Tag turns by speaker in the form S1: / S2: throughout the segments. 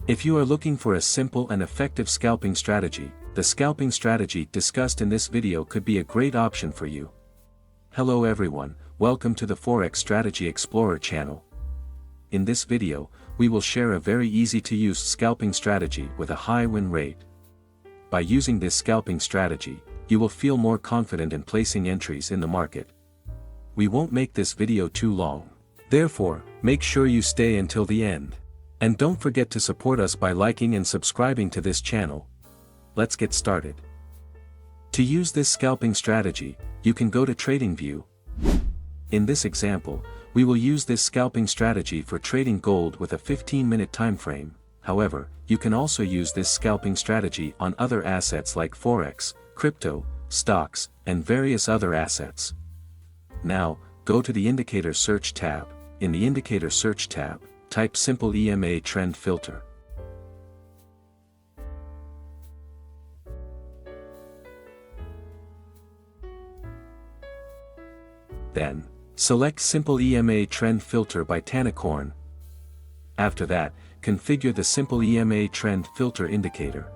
S1: If you are looking for a simple and effective scalping strategy, the scalping strategy discussed in this video could be a great option for you. Hello everyone, welcome to the Forex Strategy Explorer channel. In this video, we will share a very easy to use scalping strategy with a high win rate. By using this scalping strategy, you will feel more confident in placing entries in the market. We won't make this video too long. Therefore, make sure you stay until the end. And don't forget to support us by liking and subscribing to this channel. Let's get started. To use this scalping strategy, you can go to Tradingview. In this example, we will use this scalping strategy for trading gold with a 15-minute time frame. However, you can also use this scalping strategy on other assets like Forex, crypto, stocks, and various other assets. Now, go to the Indicator Search tab. In the Indicator Search tab, type Simple EMA Trend Filter. Then, select Simple EMA Trend Filter by Tanicorn. After that, configure the Simple EMA Trend Filter indicator.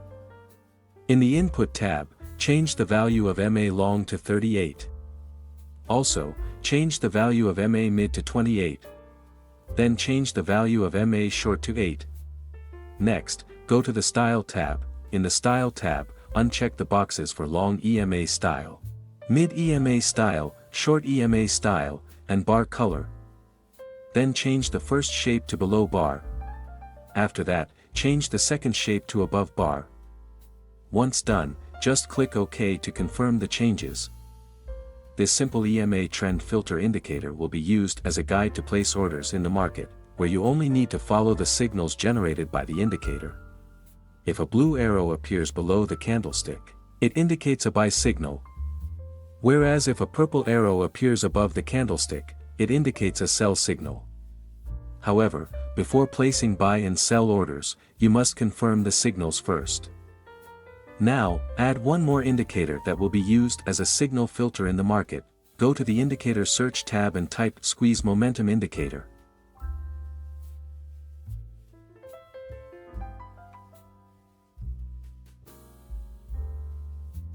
S1: In the Input tab, change the value of MA long to 38. Also, change the value of MA mid to 28. Then change the value of MA short to 8. Next, go to the Style tab. In the Style tab, uncheck the boxes for long EMA style, mid EMA style, short EMA style, and bar color. Then change the first shape to below bar. After that, change the second shape to above bar. Once done, just click OK to confirm the changes. This Simple EMA Trend Filter indicator will be used as a guide to place orders in the market, where you only need to follow the signals generated by the indicator. If a blue arrow appears below the candlestick, it indicates a buy signal. Whereas if a purple arrow appears above the candlestick, it indicates a sell signal. However, before placing buy and sell orders, you must confirm the signals first. Now, add one more indicator that will be used as a signal filter in the market. Go to the Indicator Search tab and type Squeeze Momentum Indicator.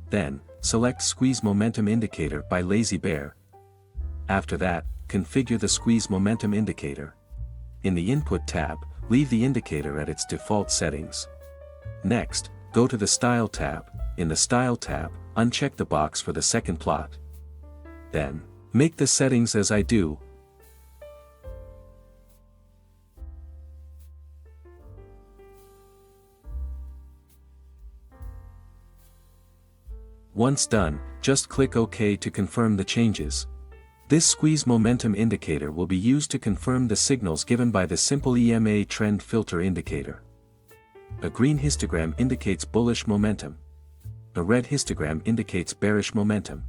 S1: Then, select Squeeze Momentum Indicator by Lazy Bear. After that, configure the Squeeze Momentum Indicator. In the Input tab, leave the indicator at its default settings. Next, go to the Style tab. In the Style tab, uncheck the box for the second plot. Then, make the settings as I do. Once done, just click OK to confirm the changes. This Squeeze Momentum Indicator will be used to confirm the signals given by the Simple EMA Trend Filter indicator. A green histogram indicates bullish momentum. A red histogram indicates bearish momentum.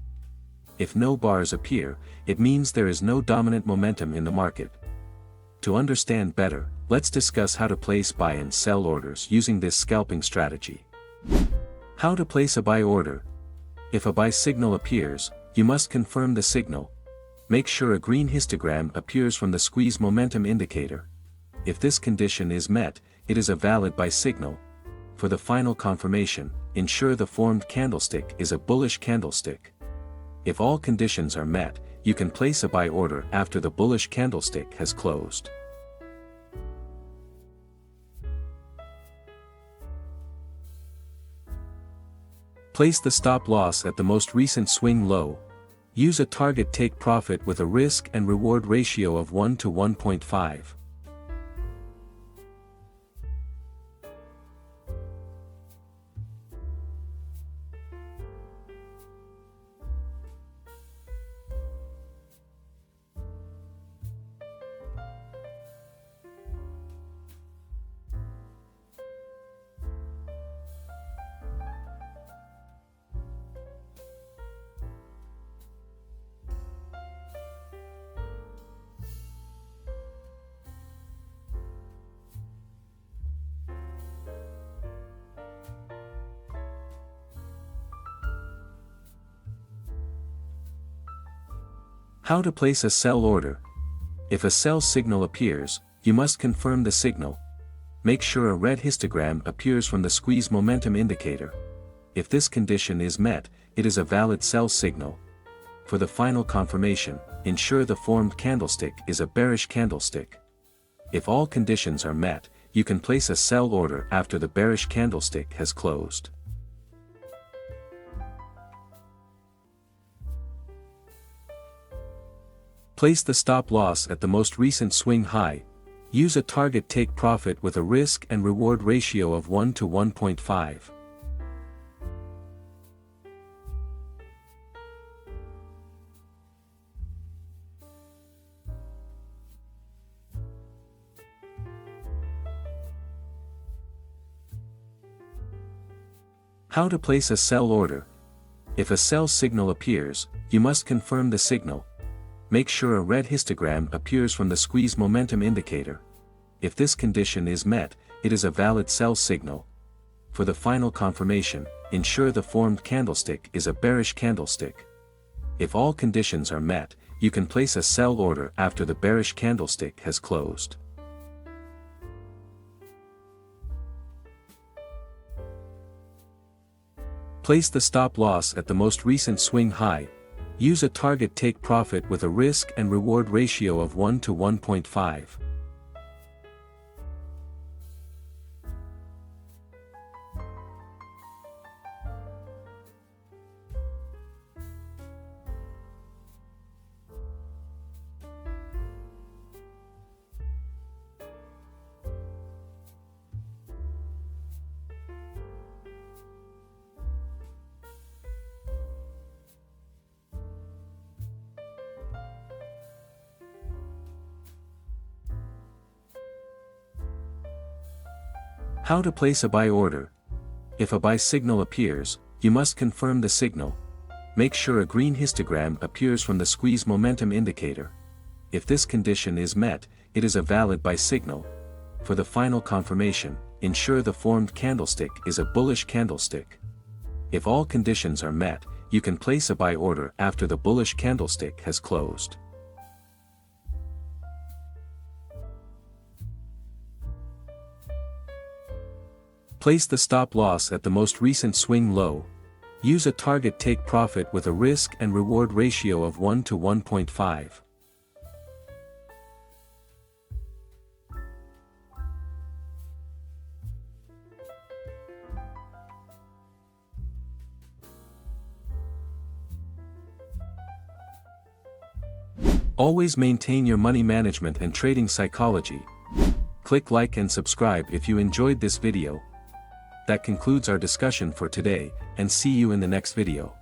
S1: If no bars appear, it means there is no dominant momentum in the market. To understand better, let's discuss how to place buy and sell orders using this scalping strategy. How to place a buy order. If a buy signal appears, you must confirm the signal. Make sure a green histogram appears from the Squeeze Momentum Indicator. If this condition is met, it is a valid buy signal. For the final confirmation, ensure the formed candlestick is a bullish candlestick. If all conditions are met, you can place a buy order after the bullish candlestick has closed. Place the stop loss at the most recent swing low. Use a target take profit with a risk and reward ratio of 1 to 1.5. How to place a sell order. If a sell signal appears, you must confirm the signal. make sure a red histogram appears from the squeeze momentum indicator. If this condition is met, it is a valid sell signal. For the final confirmation, ensure the formed candlestick is a bearish candlestick. If all conditions are met, you can place a sell order after the bearish candlestick has closed. Place the stop loss at the most recent swing high. Use a target take profit with a risk and reward ratio of 1 to 1.5. How to place a sell order. If a sell signal appears, you must confirm the signal. Make sure a red histogram appears from the squeeze momentum indicator. If this condition is met, it is a valid sell signal. For the final confirmation, ensure the formed candlestick is a bearish candlestick. If all conditions are met, you can place a sell order after the bearish candlestick has closed. Place the stop loss at the most recent swing high. Use a target take profit with a risk and reward ratio of 1 to 1.5. How to place a buy order. If a buy signal appears, you must confirm the signal. Make sure a green histogram appears from the squeeze momentum indicator. If this condition is met, it is a valid buy signal. For the final confirmation, ensure the formed candlestick is a bullish candlestick. If all conditions are met, you can place a buy order after the bullish candlestick has closed. Place the stop loss at the most recent swing low. Use a target take profit with a risk and reward ratio of 1 to 1.5. Always maintain your money management and trading psychology. Click like and subscribe if you enjoyed this video. That concludes our discussion for today, and see you in the next video.